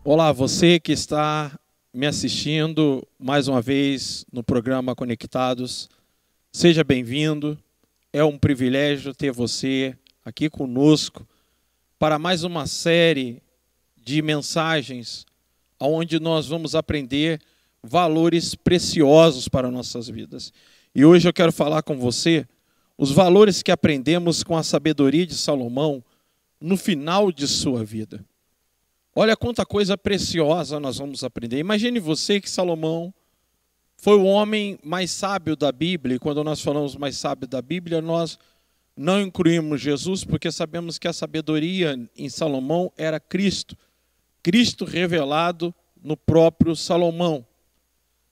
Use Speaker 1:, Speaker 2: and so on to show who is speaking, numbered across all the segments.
Speaker 1: Olá, você que está me assistindo mais uma vez no programa Conectados, seja bem-vindo. É um privilégio ter você aqui conosco para mais uma série de mensagens onde nós vamos aprender valores preciosos para nossas vidas. E hoje eu quero falar com você os valores que aprendemos com a sabedoria de Salomão no final de sua vida. Olha quanta coisa preciosa nós vamos aprender. Imagine você que Salomão foi o homem mais sábio da Bíblia. E quando nós falamos mais sábio da Bíblia, nós não incluímos Jesus, porque sabemos que a sabedoria em Salomão era Cristo. Cristo revelado no próprio Salomão.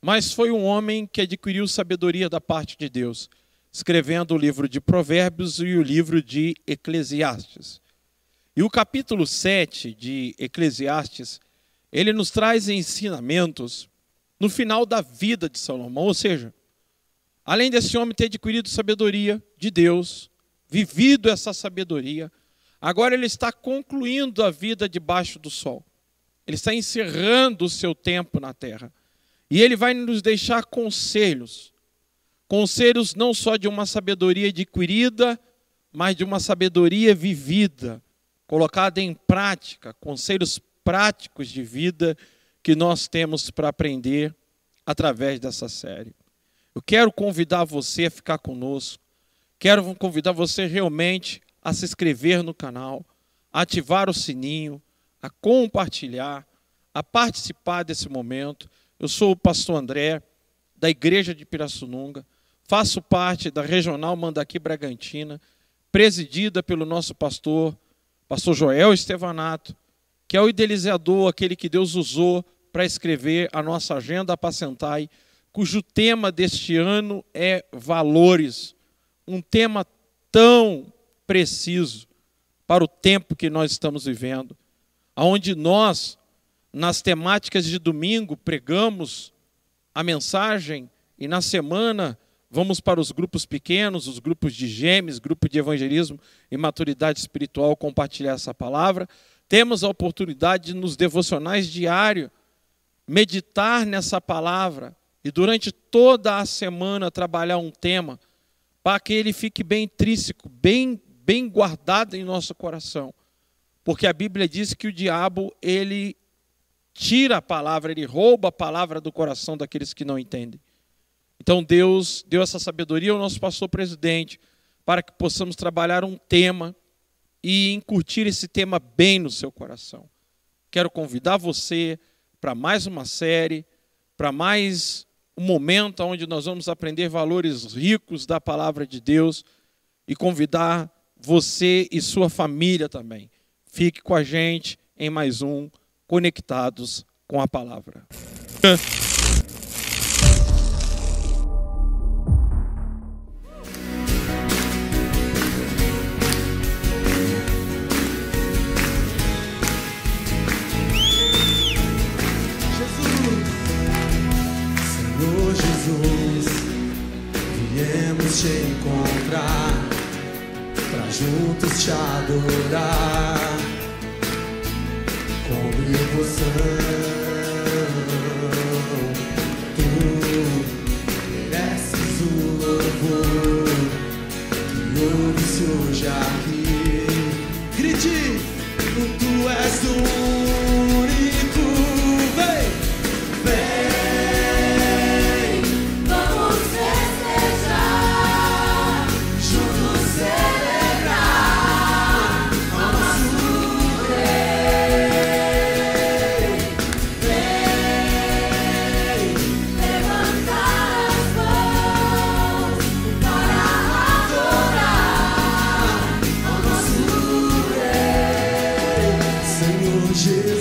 Speaker 1: Mas foi um homem que adquiriu sabedoria da parte de Deus, escrevendo o livro de Provérbios e o livro de Eclesiastes. E o capítulo 7 de Eclesiastes, ele nos traz ensinamentos no final da vida de Salomão. Ou seja, além desse homem ter adquirido sabedoria de Deus, vivido essa sabedoria, agora ele está concluindo a vida debaixo do sol. Ele está encerrando o seu tempo na terra. E ele vai nos deixar conselhos. Conselhos não só de uma sabedoria adquirida, mas de uma sabedoria vivida, colocada em prática, conselhos práticos de vida que nós temos para aprender através dessa série. Eu quero convidar você a ficar conosco, quero convidar você realmente a se inscrever no canal, a ativar o sininho, a compartilhar, a participar desse momento. Eu sou o pastor André, da Igreja de Pirassununga, faço parte da Regional Mandaqui Bragantina, presidida pelo nosso pastor Joel Estevanato, que é o idealizador, aquele que Deus usou para escrever a nossa Agenda Apacentai, cujo tema deste ano é valores. Um tema tão preciso para o tempo que nós estamos vivendo, onde nós, nas temáticas de domingo, pregamos a mensagem e na semana vamos para os grupos pequenos, os grupos de gêmeos, grupo de evangelismo e maturidade espiritual, compartilhar essa palavra. Temos a oportunidade de, nos devocionais diários, meditar nessa palavra e durante toda a semana trabalhar um tema para que ele fique bem intrínseco, bem guardado em nosso coração. Porque a Bíblia diz que o diabo, ele tira a palavra, ele rouba a palavra do coração daqueles que não entendem. Então Deus deu essa sabedoria ao nosso pastor presidente para que possamos trabalhar um tema e incutir esse tema bem no seu coração. Quero convidar você para mais uma série, para mais um momento onde nós vamos aprender valores ricos da palavra de Deus e convidar você e sua família também. Fique com a gente em mais um Conectados com a Palavra.
Speaker 2: Te encontrar, pra juntos te adorar, com devoção. Tu mereces o louvor que ouve-se hoje aqui. Grite, tu és o único. Vem. Jesus.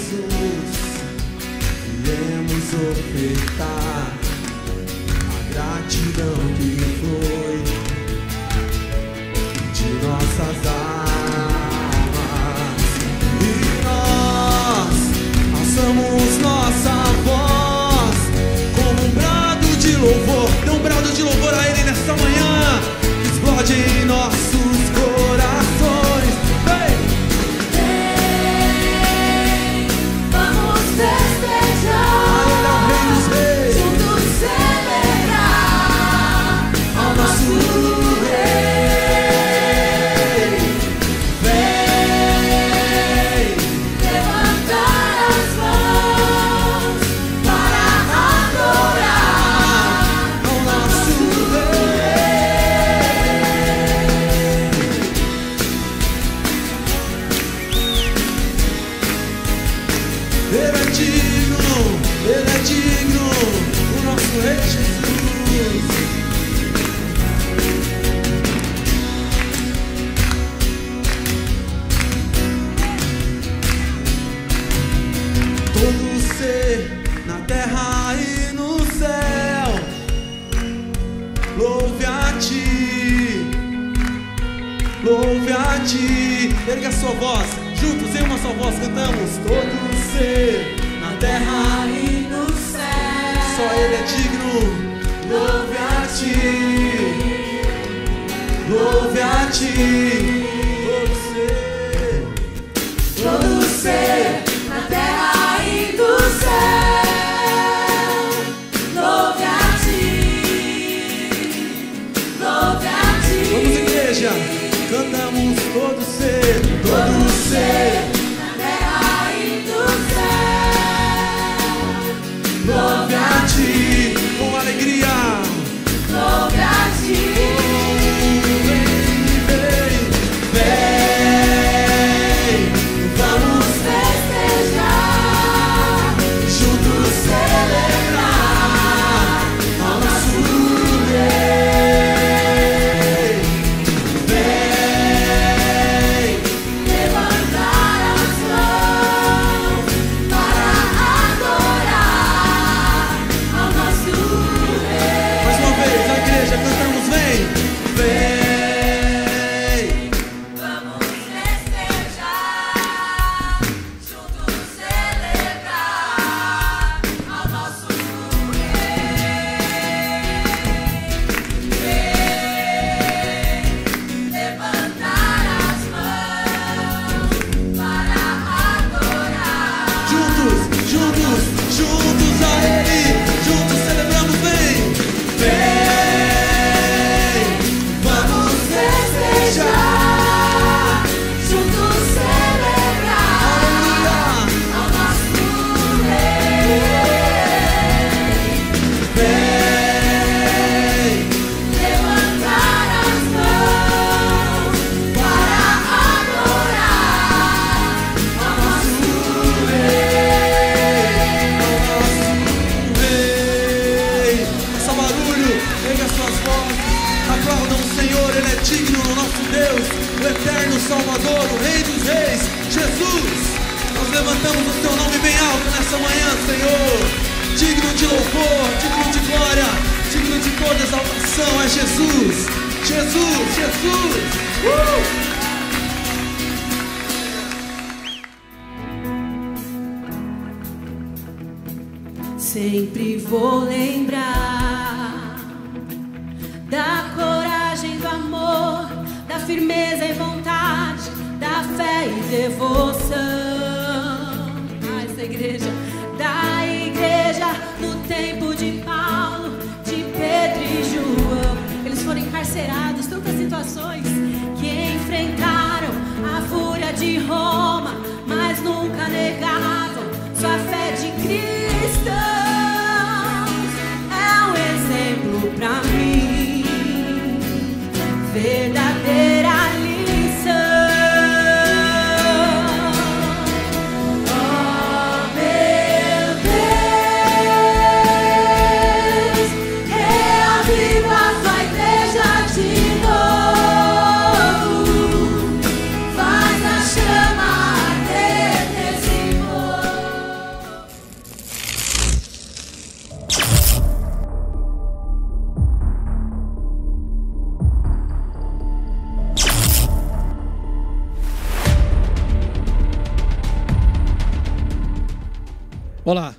Speaker 2: ti, louve a ti. Erga a sua voz, juntos em uma só voz cantamos. Todo ser na terra e no céu, só Ele é digno. Louve a ti, louve a ti. Todo ser na terra e no céu, louve a ti, louve a ti. Vamos, igreja, cantamos todo ser na terra e no céu, louve a ti, com alegria, louve a ti.
Speaker 3: Sempre vou lembrar da coragem, do amor, da firmeza e vontade, da fé e devoção. Essa igreja, da igreja no tempo de Paulo, de Pedro e João. Eles foram encarcerados, tantas situações que enfrentaram a fúria de Roma, mas nunca negavam sua fé de cristão. Pra mim, verdadeira lição. Oh, meu Deus, reaviva a tua igreja de novo, faz a chama arder nesse povo.
Speaker 1: Olá,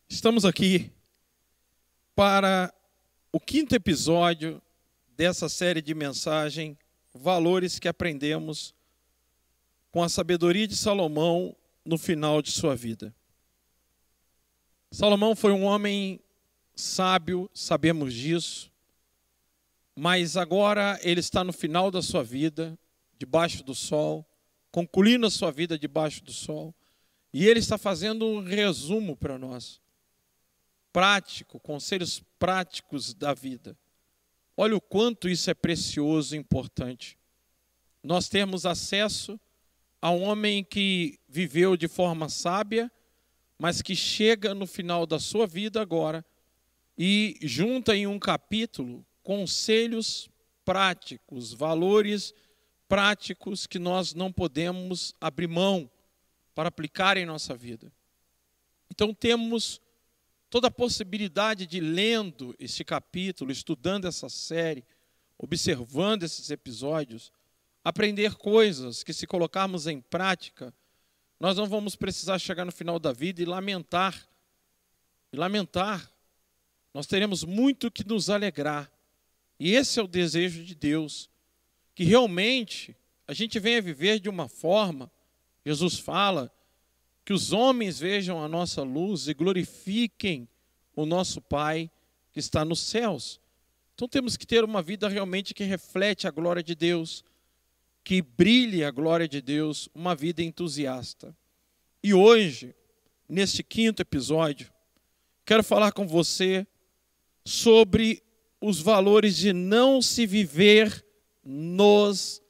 Speaker 1: estamos aqui para o 5º episódio dessa série de mensagem, Valores que Aprendemos com a Sabedoria de Salomão no final de sua vida. Salomão foi um homem sábio, sabemos disso, mas agora ele está no final da sua vida, debaixo do sol, concluindo a sua vida debaixo do sol. E ele está fazendo um resumo para nós, prático, conselhos práticos da vida. Olha o quanto isso é precioso e importante. Nós temos acesso a um homem que viveu de forma sábia, mas que chega no final da sua vida agora e junta em um capítulo conselhos práticos, valores práticos que nós não podemos abrir mão para aplicar em nossa vida. Então temos toda a possibilidade de, lendo este capítulo, estudando essa série, observando esses episódios, aprender coisas que, se colocarmos em prática, nós não vamos precisar chegar no final da vida e lamentar. E lamentar. Nós teremos muito que nos alegrar. E esse é o desejo de Deus. Que realmente a gente venha viver de uma forma, Jesus fala, que os homens vejam a nossa luz e glorifiquem o nosso Pai que está nos céus. Então temos que ter uma vida realmente que reflete a glória de Deus, que brilhe a glória de Deus, uma vida entusiasta. E hoje, neste 5º episódio, quero falar com você sobre os valores de não se viver nos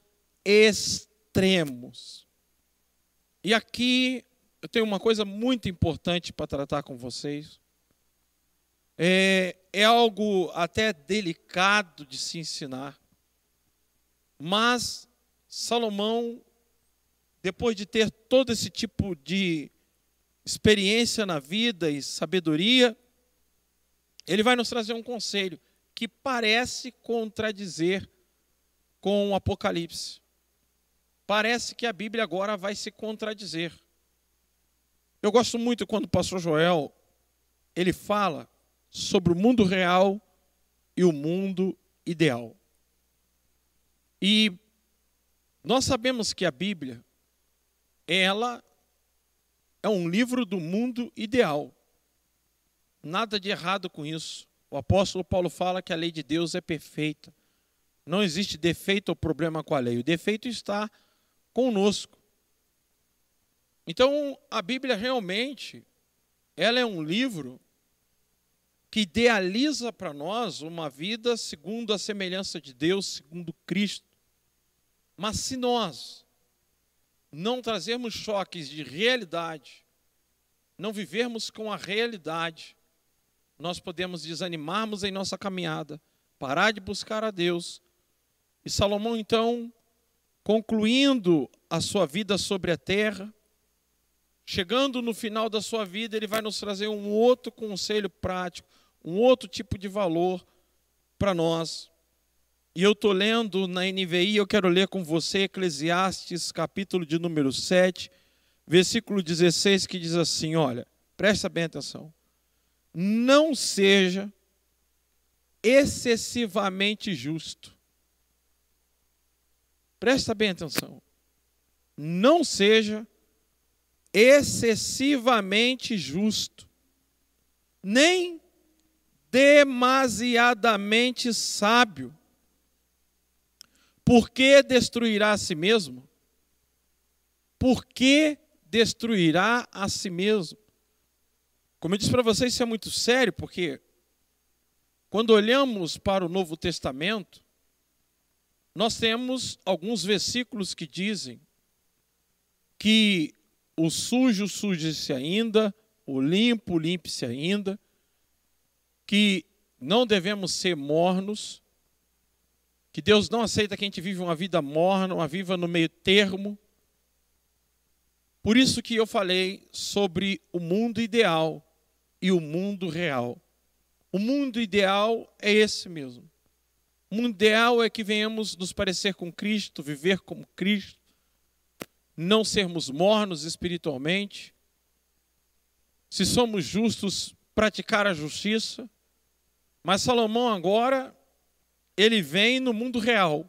Speaker 1: extremos. E aqui eu tenho uma coisa muito importante para tratar com vocês. É algo até delicado de se ensinar, mas Salomão, depois de ter todo esse tipo de experiência na vida e sabedoria, ele vai nos trazer um conselho que parece contradizer com o Apocalipse. Parece que a Bíblia agora vai se contradizer. Eu gosto muito quando o pastor Joel, ele fala sobre o mundo real e o mundo ideal. E nós sabemos que a Bíblia, ela é um livro do mundo ideal. Nada de errado com isso. O apóstolo Paulo fala que a lei de Deus é perfeita. Não existe defeito ou problema com a lei. O defeito está conosco. Então, a Bíblia realmente, ela é um livro que idealiza para nós uma vida segundo a semelhança de Deus, segundo Cristo. Mas se nós não trazermos choques de realidade, não vivermos com a realidade, nós podemos desanimarmos em nossa caminhada, parar de buscar a Deus. E Salomão, então, concluindo a sua vida sobre a terra, chegando no final da sua vida, ele vai nos trazer um outro conselho prático, um outro tipo de valor para nós. E eu estou lendo na NVI, eu quero ler com você Eclesiastes, capítulo de número 7, versículo 16, que diz assim, olha, presta bem atenção. Não seja excessivamente justo. Presta bem atenção. Não seja excessivamente justo, nem demasiadamente sábio, porque destruirá a si mesmo? Porque destruirá a si mesmo? Como eu disse para vocês, isso é muito sério, porque quando olhamos para o Novo Testamento, nós temos alguns versículos que dizem que o sujo suje-se ainda, o limpo limpe-se ainda, que não devemos ser mornos, que Deus não aceita que a gente vive uma vida morna, uma vida no meio termo. Por isso que eu falei sobre o mundo ideal e o mundo real. O mundo ideal é esse mesmo. O mundo ideal é que venhamos nos parecer com Cristo, viver como Cristo, não sermos mornos espiritualmente. Se somos justos, praticar a justiça. Mas Salomão agora, ele vem no mundo real.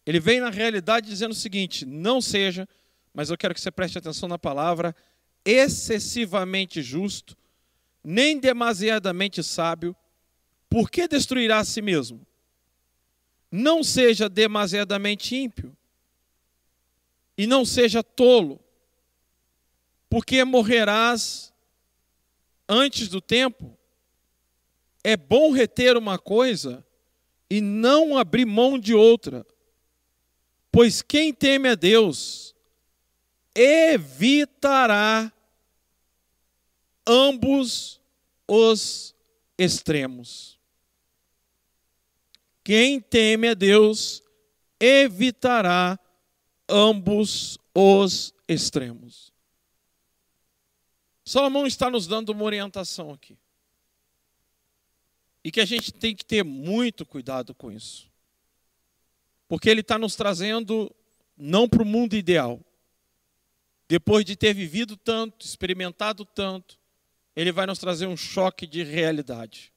Speaker 1: Ele vem na realidade dizendo o seguinte, não seja, mas eu quero que você preste atenção na palavra, excessivamente justo, nem demasiadamente sábio, porque destruirá a si mesmo? Não seja demasiadamente ímpio, e não seja tolo, porque morrerás antes do tempo. É bom reter uma coisa e não abrir mão de outra, pois quem teme a Deus evitará ambos os extremos. Quem teme a Deus evitará ambos os extremos. Salomão está nos dando uma orientação aqui. E que a gente tem que ter muito cuidado com isso. porque ele está nos trazendo não para o mundo ideal. Depois de ter vivido tanto, experimentado tanto, ele vai nos trazer um choque de realidade.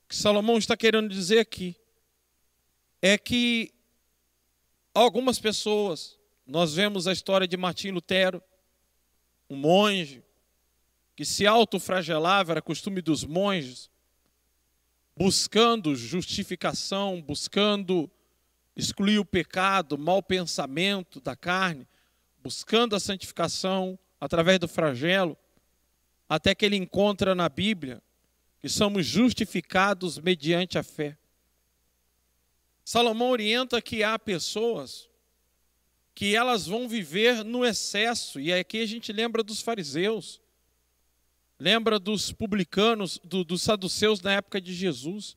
Speaker 1: O que Salomão está querendo dizer aqui é que algumas pessoas, nós vemos a história de Martim Lutero, um monge que se autoflagelava, era costume dos monges, buscando justificação, buscando excluir o pecado, o mau pensamento da carne, buscando a santificação através do flagelo, até que ele encontra na Bíblia que somos justificados mediante a fé. Salomão orienta que há pessoas que elas vão viver no excesso, e aqui a gente lembra dos fariseus, lembra dos publicanos, dos saduceus na época de Jesus.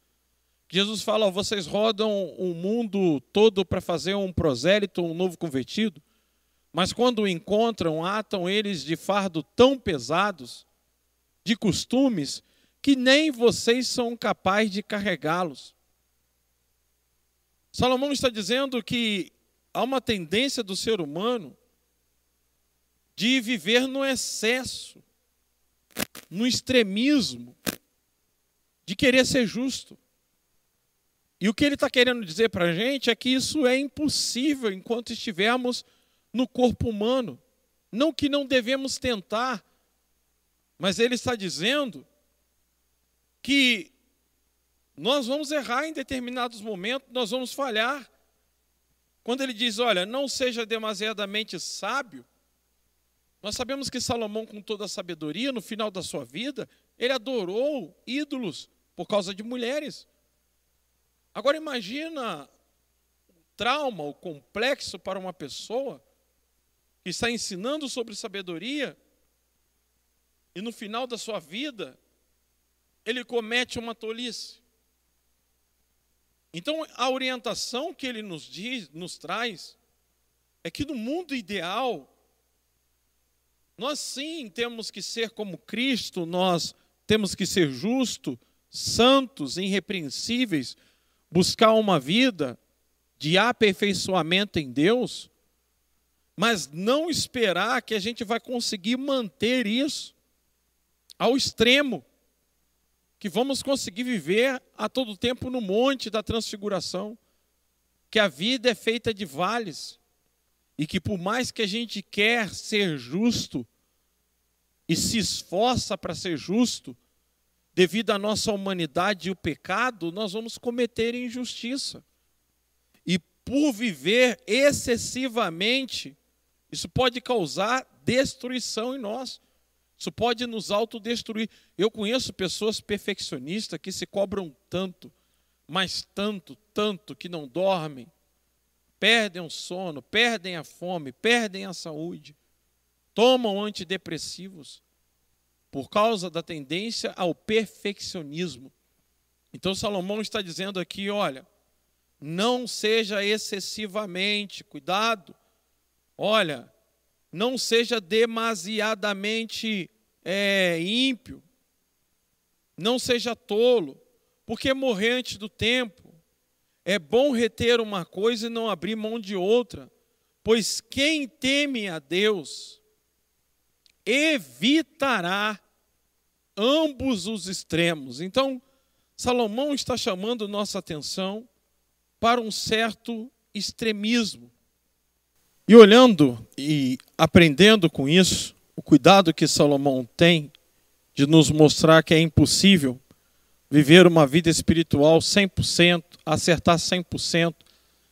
Speaker 1: Jesus fala, vocês rodam o mundo todo para fazer um prosélito, um novo convertido, mas quando o encontram, atam eles de fardo tão pesados, de costumes, que nem vocês são capazes de carregá-los. Salomão está dizendo que há uma tendência do ser humano de viver no excesso, no extremismo, de querer ser justo. E o que ele está querendo dizer para a gente é que isso é impossível enquanto estivermos no corpo humano. Não que não devemos tentar, mas ele está dizendo que nós vamos errar em determinados momentos, nós vamos falhar. Quando ele diz, olha, não seja demasiadamente sábio, nós sabemos que Salomão, com toda a sabedoria, no final da sua vida, ele adorou ídolos por causa de mulheres. Agora imagina o trauma, o complexo para uma pessoa que está ensinando sobre sabedoria e no final da sua vida ele comete uma tolice. Então a orientação que ele nos traz é que no mundo ideal nós sim temos que ser como Cristo, nós temos que ser justos, santos, irrepreensíveis, buscar uma vida de aperfeiçoamento em Deus, mas não esperar que a gente vai conseguir manter isso ao extremo, que vamos conseguir viver a todo tempo no monte da transfiguração, que a vida é feita de vales, e que por mais que a gente quer ser justo, e se esforça para ser justo, devido à nossa humanidade e o pecado, nós vamos cometer injustiça. E por viver excessivamente, isso pode causar destruição em nós. Isso pode nos autodestruir. Eu conheço pessoas perfeccionistas que se cobram tanto, mas tanto, que não dormem, perdem o sono, perdem a fome, perdem a saúde, tomam antidepressivos, por causa da tendência ao perfeccionismo. Então Salomão está dizendo aqui, olha, não seja excessivamente, cuidado, olha, não seja demasiadamente ímpio, não seja tolo, porque morrer antes do tempo. É bom reter uma coisa e não abrir mão de outra, pois quem teme a Deus evitará ambos os extremos. Então, Salomão está chamando nossa atenção para um certo extremismo. E olhando e aprendendo com isso, o cuidado que Salomão tem de nos mostrar que é impossível viver uma vida espiritual 100%, acertar 100%,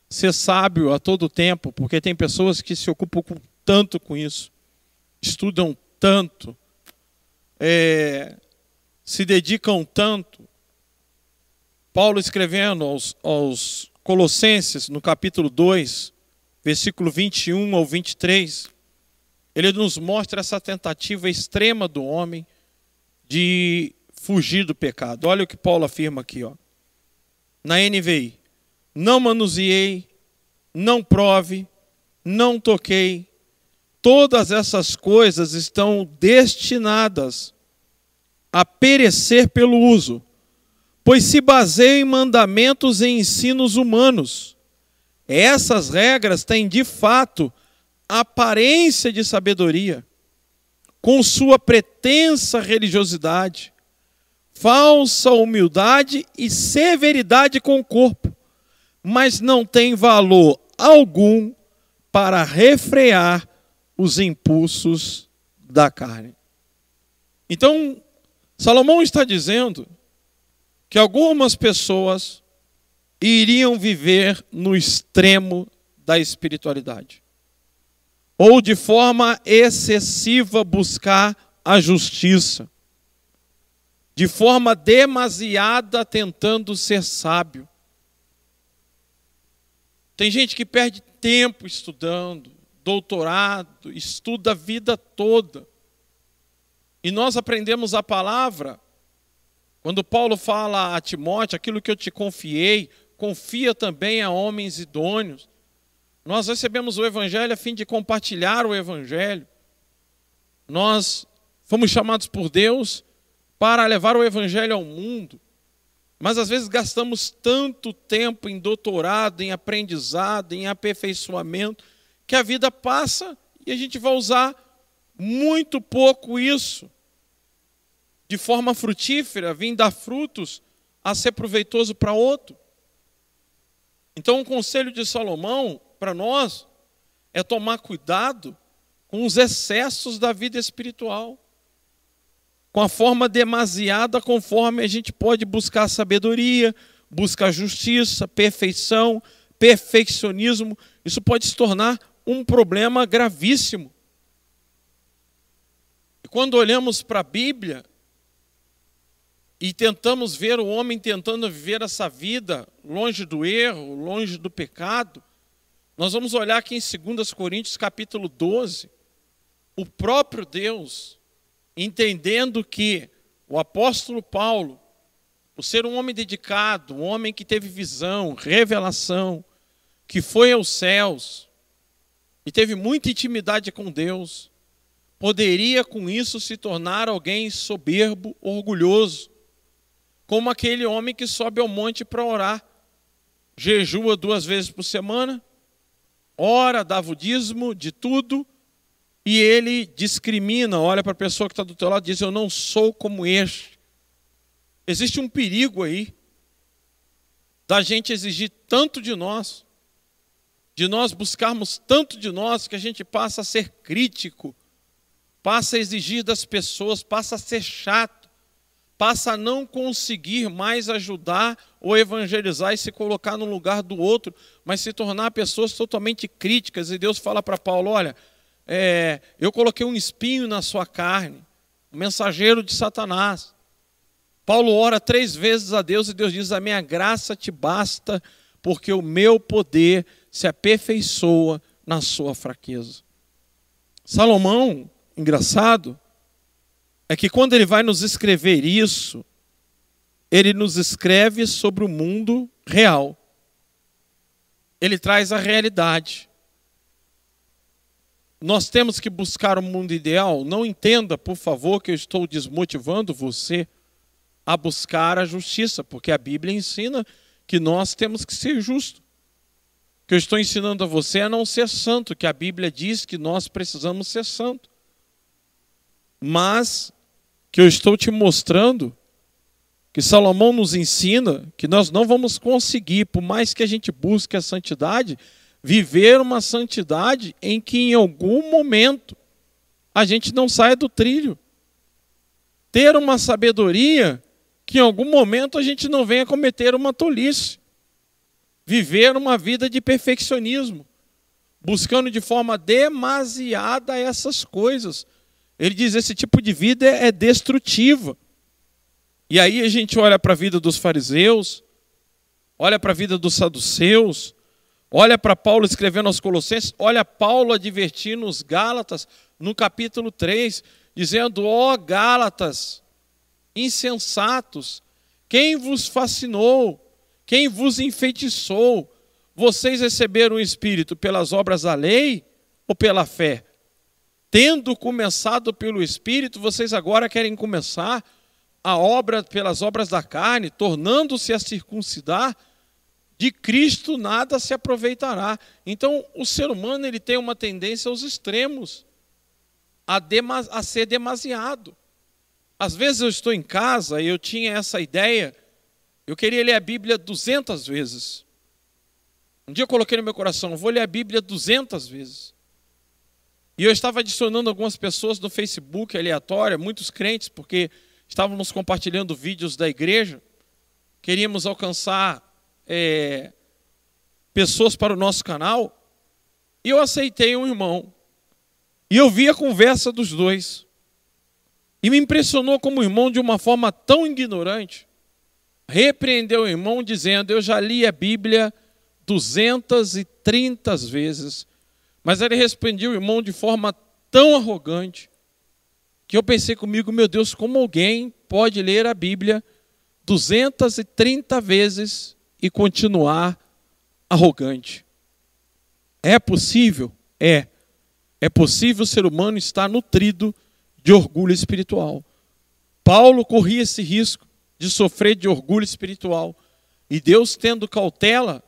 Speaker 1: ser sábio a todo tempo, porque tem pessoas que se ocupam tanto com isso, estudam tanto, se dedicam tanto. Paulo escrevendo aos Colossenses, no capítulo 2, versículo 21 ao 23, ele nos mostra essa tentativa extrema do homem de fugir do pecado. Olha o que Paulo afirma aqui, ó. Na NVI: não manuseei, não prove, não toquei. Todas essas coisas estão destinadas a perecer pelo uso, pois se baseiam em mandamentos e ensinos humanos, Essas regras têm, de fato, aparência de sabedoria, com sua pretensa religiosidade, falsa humildade e severidade com o corpo, mas não tem valor algum para refrear os impulsos da carne. Então, Salomão está dizendo que algumas pessoas iriam viver no extremo da espiritualidade, ou de forma excessiva buscar a justiça, de forma demasiada tentando ser sábio. Tem gente que perde tempo estudando, doutorado, estuda a vida toda. E nós aprendemos a palavra, quando Paulo fala a Timóteo, aquilo que eu te confiei, confia também a homens idôneos. Nós recebemos o Evangelho a fim de compartilhar o Evangelho. Nós fomos chamados por Deus para levar o Evangelho ao mundo. Mas às vezes gastamos tanto tempo em doutorado, em aprendizado, em aperfeiçoamento, que a vida passa e a gente vai usar muito pouco isso de forma frutífera, vir dar frutos a ser proveitoso para outro. Então o conselho de Salomão para nós é tomar cuidado com os excessos da vida espiritual, com a forma demasiada conforme a gente pode buscar sabedoria, buscar justiça, perfeição, perfeccionismo. Isso pode se tornar um problema gravíssimo. E quando olhamos para a Bíblia e tentamos ver o homem tentando viver essa vida longe do erro, longe do pecado, nós vamos olhar aqui em 2 Coríntios capítulo 12, o próprio Deus, entendendo que o apóstolo Paulo, por ser um homem dedicado, um homem que teve visão, revelação, que foi aos céus e teve muita intimidade com Deus, poderia com isso se tornar alguém soberbo, orgulhoso, como aquele homem que sobe ao monte para orar, jejua 2 vezes por semana, ora, dá o dízimo de tudo, e ele discrimina, olha para a pessoa que está do teu lado e diz, eu não sou como este. Existe um perigo aí, da gente exigir tanto de nós buscarmos tanto de nós, que a gente passa a ser crítico, passa a exigir das pessoas, passa a ser chato, passa a não conseguir mais ajudar ou evangelizar e se colocar no lugar do outro, mas se tornar pessoas totalmente críticas. E Deus fala para Paulo, olha, eu coloquei um espinho na sua carne, um mensageiro de Satanás. Paulo ora 3 vezes a Deus e Deus diz, a minha graça te basta, porque o meu poder se aperfeiçoa na sua fraqueza. Salomão, engraçado, é que quando ele vai nos escrever isso, ele nos escreve sobre o mundo real. Ele traz a realidade. Nós temos que buscar um mundo ideal. Não entenda, por favor, que eu estou desmotivando você a buscar a justiça, porque a Bíblia ensina que nós temos que ser justos. O que eu estou ensinando a você é não ser santo, que a Bíblia diz que nós precisamos ser santos. Mas que eu estou te mostrando que Salomão nos ensina que nós não vamos conseguir, por mais que a gente busque a santidade, viver uma santidade em que em algum momento a gente não saia do trilho. Ter uma sabedoria que em algum momento a gente não venha cometer uma tolice. Viver uma vida de perfeccionismo, buscando de forma demasiada essas coisas. Ele diz, esse tipo de vida é destrutiva. E aí a gente olha para a vida dos fariseus, olha para a vida dos saduceus, olha para Paulo escrevendo aos Colossenses, olha Paulo advertindo os Gálatas no capítulo 3, dizendo, ó Gálatas, insensatos, quem vos fascinou, quem vos enfeitiçou? Vocês receberam o Espírito pelas obras da lei ou pela fé? Tendo começado pelo Espírito, vocês agora querem começar a obra pelas obras da carne, tornando-se a circuncidar de Cristo nada se aproveitará. Então, o ser humano ele tem uma tendência aos extremos, a ser demasiado. Às vezes eu estou em casa e eu tinha essa ideia, eu queria ler a Bíblia 200 vezes. Um dia eu coloquei no meu coração, vou ler a Bíblia 200 vezes. E eu estava adicionando algumas pessoas no Facebook aleatória, muitos crentes, porque estávamos compartilhando vídeos da igreja. Queríamos alcançar pessoas para o nosso canal. E eu aceitei um irmão. E eu vi a conversa dos dois. E me impressionou como o irmão, de uma forma tão ignorante, repreendeu o irmão dizendo, eu já li a Bíblia 230 vezes. Mas ele respondia o irmão de forma tão arrogante, que eu pensei comigo, meu Deus, como alguém pode ler a Bíblia 230 vezes e continuar arrogante? É possível? É. É possível o ser humano estar nutrido de orgulho espiritual. Paulo corria esse risco de sofrer de orgulho espiritual. E Deus, tendo cautela,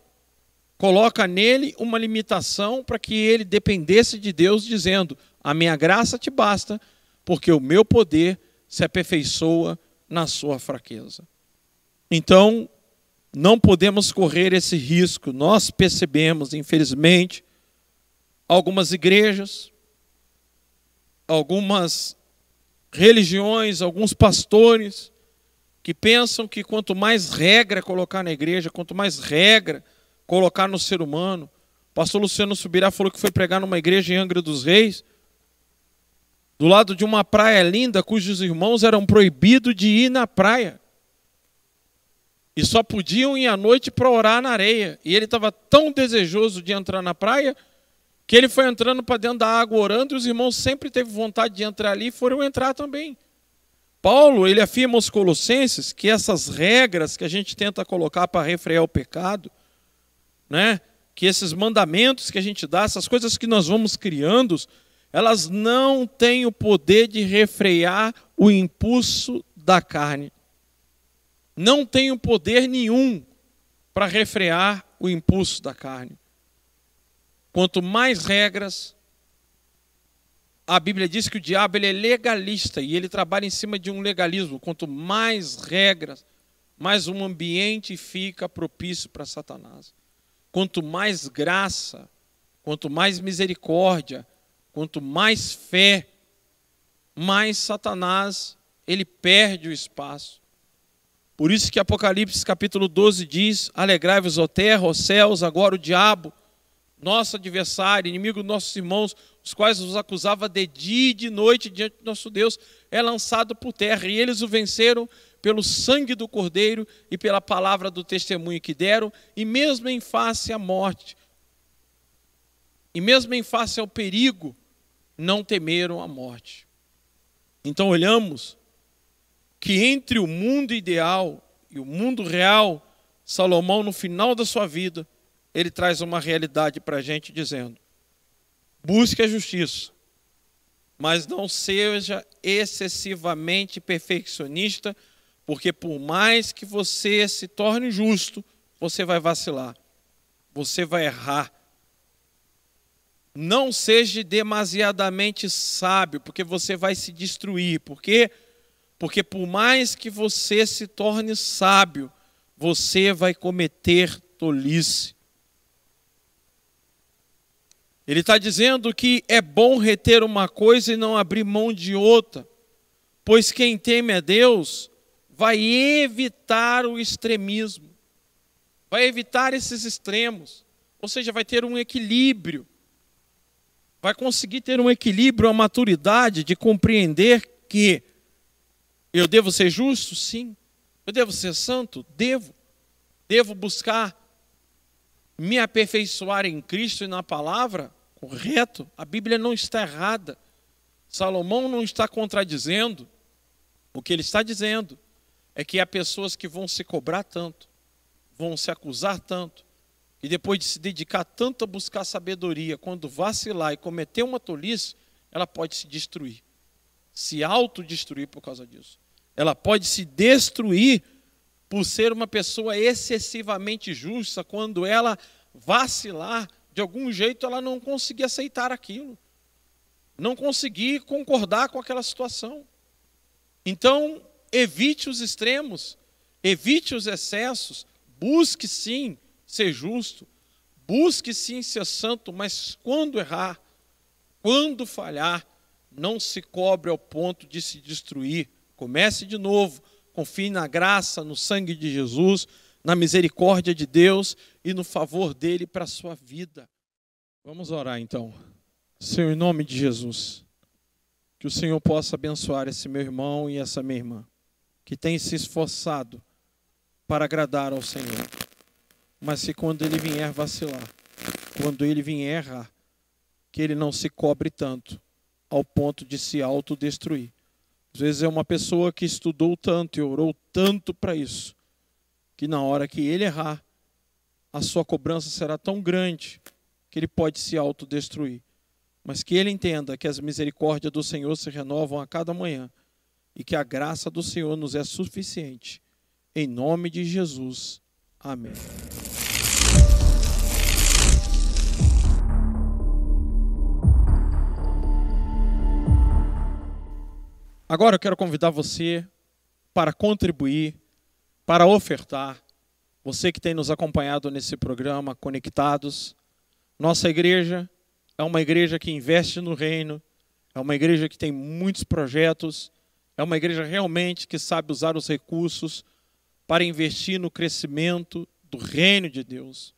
Speaker 1: coloca nele uma limitação para que ele dependesse de Deus, dizendo, a minha graça te basta, porque o meu poder se aperfeiçoa na sua fraqueza. Então, não podemos correr esse risco. Nós percebemos, infelizmente, algumas igrejas, algumas religiões, alguns pastores, que pensam que quanto mais regra colocar na igreja, quanto mais regra colocar no ser humano. O pastor Luciano Subirá falou que foi pregar numa igreja em Angra dos Reis, do lado de uma praia linda, cujos irmãos eram proibidos de ir na praia. E só podiam ir à noite para orar na areia. E ele estava tão desejoso de entrar na praia, que ele foi entrando para dentro da água orando, e os irmãos sempre teve vontade de entrar ali e foram entrar também. Paulo, ele afirma aos Colossenses que essas regras que a gente tenta colocar para refrear o pecado, né, que esses mandamentos que a gente dá, essas coisas que nós vamos criando, elas não têm o poder de refrear o impulso da carne. Não tem o poder nenhum para refrear o impulso da carne. Quanto mais regras, a Bíblia diz que o diabo ele é legalista e ele trabalha em cima de um legalismo. Quanto mais regras, mais um ambiente fica propício para Satanás. Quanto mais graça, quanto mais misericórdia, quanto mais fé, mais Satanás ele perde o espaço. Por isso que Apocalipse capítulo 12 diz, alegrai-vos, ó terra, ó céus, agora o diabo, nosso adversário, inimigo dos nossos irmãos, os quais os acusava de dia e de noite diante do nosso Deus, é lançado por terra. E eles o venceram pelo sangue do Cordeiro e pela palavra do testemunho que deram, e mesmo em face à morte, e mesmo em face ao perigo, não temeram a morte. Então olhamos que entre o mundo ideal e o mundo real, Salomão, no final da sua vida, ele traz uma realidade para a gente dizendo, busque a justiça, mas não seja excessivamente perfeccionista, porque por mais que você se torne justo, você vai vacilar, você vai errar. Não seja demasiadamente sábio, porque você vai se destruir. Por quê? Porque por mais que você se torne sábio, você vai cometer tolice. Ele está dizendo que é bom reter uma coisa e não abrir mão de outra, pois quem teme a Deus vai evitar o extremismo, vai evitar esses extremos, ou seja, vai ter um equilíbrio, vai conseguir ter um equilíbrio, a maturidade de compreender que eu devo ser justo? Sim. Eu devo ser santo? Devo. Devo buscar me aperfeiçoar em Cristo e na palavra? Correto. A Bíblia não está errada. Salomão não está contradizendo. O que ele está dizendo é que há pessoas que vão se cobrar tanto, vão se acusar tanto, e depois de se dedicar tanto a buscar sabedoria, quando vacilar e cometer uma tolice, ela pode se destruir, se autodestruir por causa disso. Ela pode se destruir por ser uma pessoa excessivamente justa, quando ela vacilar, de algum jeito ela não conseguir aceitar aquilo, não conseguir concordar com aquela situação. Então, evite os extremos, evite os excessos, busque sim ser justo, busque sim ser santo, mas quando errar, quando falhar, não se cobre ao ponto de se destruir. Comece de novo, confie na graça, no sangue de Jesus, na misericórdia de Deus e no favor dele para a sua vida. Vamos orar então. Senhor, em nome de Jesus, que o Senhor possa abençoar esse meu irmão e essa minha irmã, que tem se esforçado para agradar ao Senhor, mas que quando ele vier vacilar, quando ele vier errar, que ele não se cobre tanto ao ponto de se autodestruir. Às vezes é uma pessoa que estudou tanto e orou tanto para isso, que na hora que ele errar, a sua cobrança será tão grande que ele pode se autodestruir. Mas que ele entenda que as misericórdias do Senhor se renovam a cada manhã e que a graça do Senhor nos é suficiente. Em nome de Jesus. Amém. Agora eu quero convidar você para contribuir, para ofertar. Você que tem nos acompanhado nesse programa, Conectados. Nossa igreja é uma igreja que investe no reino, é uma igreja que tem muitos projetos, é uma igreja realmente que sabe usar os recursos para investir no crescimento do reino de Deus.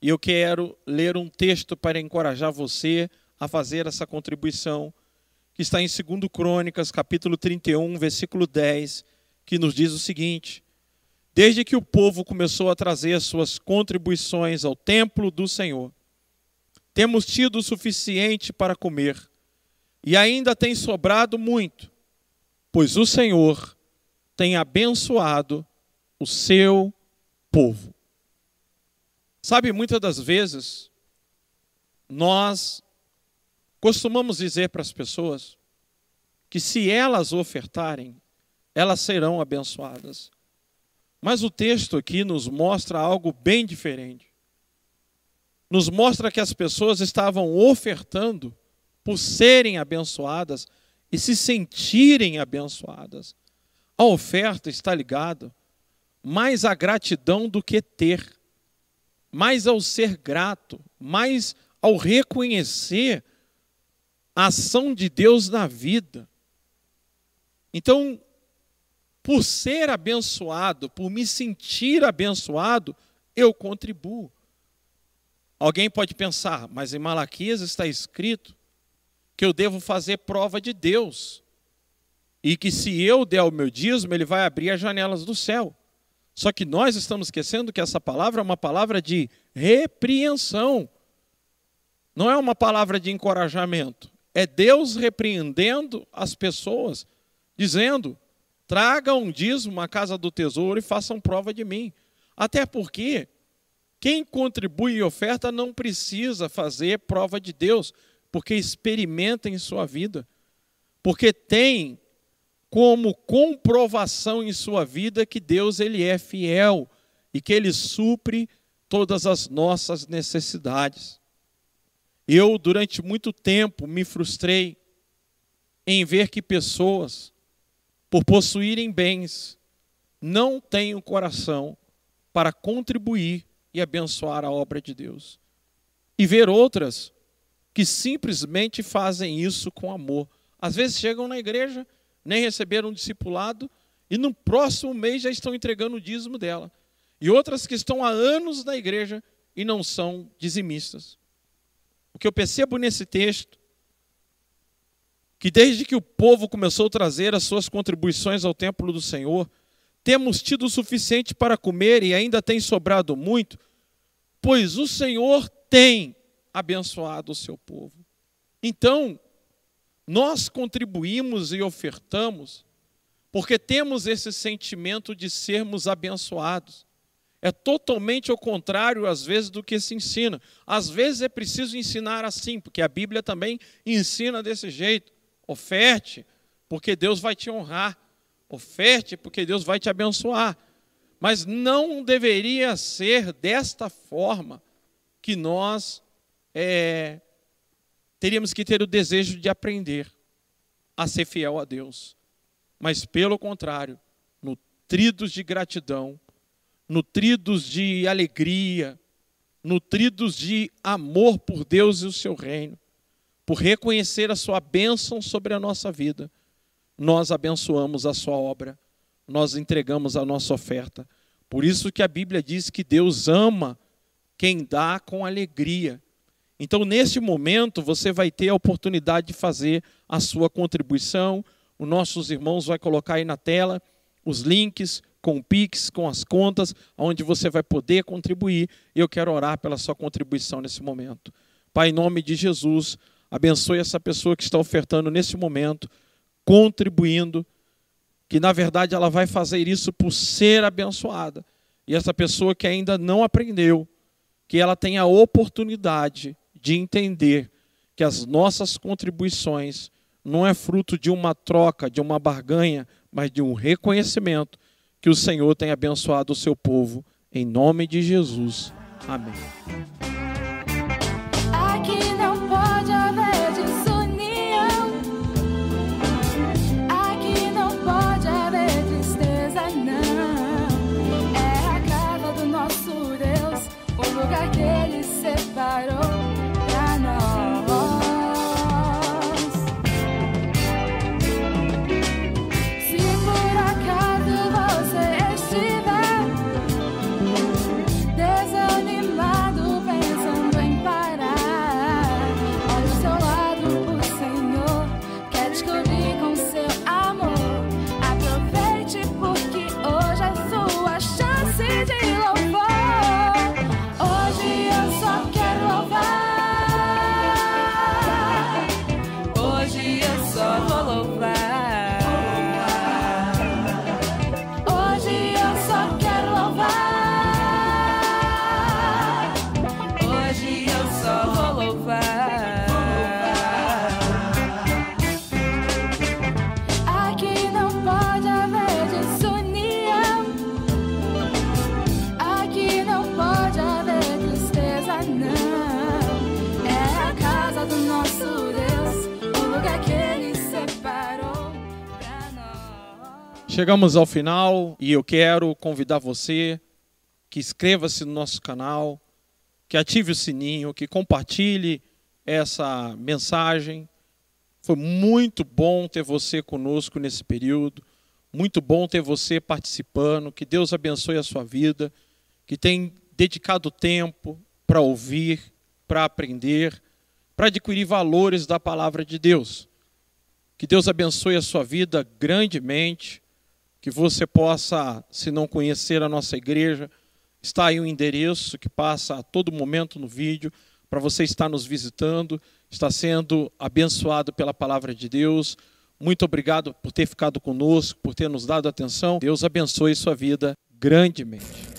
Speaker 1: E eu quero ler um texto para encorajar você a fazer essa contribuição, que está em 2 Crônicas, capítulo 31, versículo 10, que nos diz o seguinte: desde que o povo começou a trazer suas contribuições ao templo do Senhor, temos tido o suficiente para comer, e ainda tem sobrado muito, pois o Senhor tem abençoado o seu povo. Sabe, muitas das vezes, nós costumamos dizer para as pessoas que se elas ofertarem, elas serão abençoadas. Mas o texto aqui nos mostra algo bem diferente. Nos mostra que as pessoas estavam ofertando por serem abençoadas e se sentirem abençoadas. A oferta está ligada mais à gratidão do que ter, mais ao ser grato, mais ao reconhecer a ação de Deus na vida. Então, por ser abençoado, por me sentir abençoado, eu contribuo. Alguém pode pensar, mas em Malaquias está escrito que eu devo fazer prova de Deus e que se eu der o meu dízimo, ele vai abrir as janelas do céu. Só que nós estamos esquecendo que essa palavra é uma palavra de repreensão. Não é uma palavra de encorajamento. É Deus repreendendo as pessoas, dizendo: tragam um dízimo à casa do tesouro e façam prova de mim. Até porque quem contribui e oferta não precisa fazer prova de Deus, porque experimenta em sua vida, porque tem como comprovação em sua vida que Deus ele é fiel e que ele supre todas as nossas necessidades. Eu, durante muito tempo, me frustrei em ver que pessoas, por possuírem bens, não têm o coração para contribuir e abençoar a obra de Deus. E ver outras que simplesmente fazem isso com amor. Às vezes chegam na igreja, nem receberam um discipulado, e no próximo mês já estão entregando o dízimo dela. E outras que estão há anos na igreja e não são dizimistas. O que eu percebo nesse texto, que desde que o povo começou a trazer as suas contribuições ao templo do Senhor, temos tido o suficiente para comer e ainda tem sobrado muito, pois o Senhor tem abençoado o seu povo. Então, nós contribuímos e ofertamos porque temos esse sentimento de sermos abençoados. É totalmente ao contrário, às vezes, do que se ensina. Às vezes é preciso ensinar assim, porque a Bíblia também ensina desse jeito. Oferte, porque Deus vai te honrar. Oferte, porque Deus vai te abençoar. Mas não deveria ser desta forma que nós teríamos que ter o desejo de aprender a ser fiel a Deus. Mas, pelo contrário, nutridos de gratidão, nutridos de alegria, nutridos de amor por Deus e o seu reino, por reconhecer a sua bênção sobre a nossa vida, nós abençoamos a sua obra, nós entregamos a nossa oferta. Por isso que a Bíblia diz que Deus ama quem dá com alegria. Então, nesse momento, você vai ter a oportunidade de fazer a sua contribuição. Os nossos irmãos vão colocar aí na tela os links com o Pix, com as contas, onde você vai poder contribuir. E eu quero orar pela sua contribuição nesse momento. Pai, em nome de Jesus, abençoe essa pessoa que está ofertando nesse momento, contribuindo, que na verdade ela vai fazer isso por ser abençoada. E essa pessoa que ainda não aprendeu, que ela tenha a oportunidade de entender que as nossas contribuições não é fruto de uma troca, de uma barganha, mas de um reconhecimento que o Senhor tem abençoado o seu povo. Em nome de Jesus. Amém.
Speaker 3: Aqui não pode haver desunião. Aqui não pode haver tristeza, não. É a casa do nosso Deus, o lugar que Ele separou pra nós. Se por acaso você estiver desanimado, pensando em parar, olha ao seu lado, o Senhor quer descobrir com seu amor. Aproveite, porque hoje é sua chance de louvor. Hoje eu só quero louvar. Hoje eu só vou louvar. Hoje eu só quero louvar. Hoje eu só vou louvar. Aqui não pode haver desunião. Aqui não pode haver tristeza, não. É a casa do nosso Deus, o lugar que Ele separou pra nós.
Speaker 1: Chegamos ao final e eu quero convidar você que inscreva-se no nosso canal, que ative o sininho, que compartilhe essa mensagem. Foi muito bom ter você conosco nesse período, muito bom ter você participando, que Deus abençoe a sua vida, que tem dedicado tempo para ouvir, para aprender, para adquirir valores da palavra de Deus. Que Deus abençoe a sua vida grandemente, que você possa, se não conhecer a nossa igreja, está aí um endereço que passa a todo momento no vídeo, para você estar nos visitando, está sendo abençoado pela palavra de Deus. Muito obrigado por ter ficado conosco, por ter nos dado atenção. Deus abençoe sua vida grandemente.